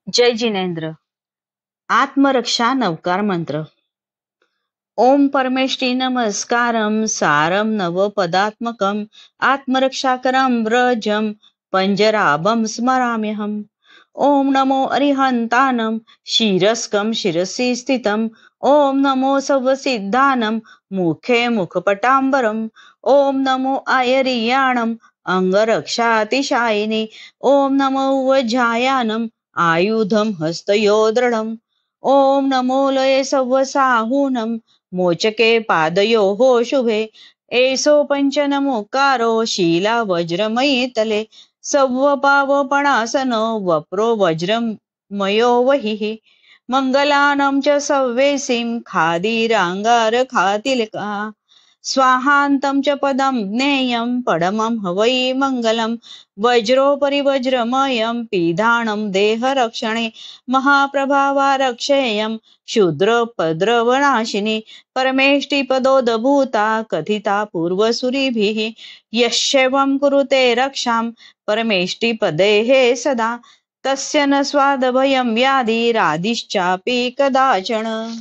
जय जिनेंद्र. आत्मरक्षा नवकार मंत्र. ओम परमेष्ठी नमस्कारम सारम नवपदात्मकम आत्मरक्षाकरम व्रजम पंजराभम स्मराम्यहम. ओम नमो अरिहंतानम शिरस्कम शिरसि स्थितम. ओम नमो सवसिद्धानम मुखे मुखपटांबरम. ओम नमो आयरियाणम अंगरक्षातिशायिने. ओम नमो वज्रायानम आयुधम हस्तयो दृढम. ओम नमो लये सव्वसाहूनम मोचके पादयोः शुभे. एसो पंचनमुकारो शीला वज्रमयी तले. सव्वपावपणासनो वप्रो वज्रमयो वहिः. मंगलानं च सव्वेसिं खादिरांगारखातिलका. स्वाहान्तं च पदं ज्ञेयं पडमं हवै मङ्गलं. वज्रोपरि वज्रमयं पिधानं देहरक्षणे. महाप्रभावारक्षेयं क्षुद्रपद्रवनाशिनी. परमेष्टिपदोद्भूता कथिता पूर्वसुरीभिः. यस्येवं कुरुते रक्षां परमेष्टिपदेः सदा. तस्य न स्वादभयं व्याधिरादिश्चापि कदाचन.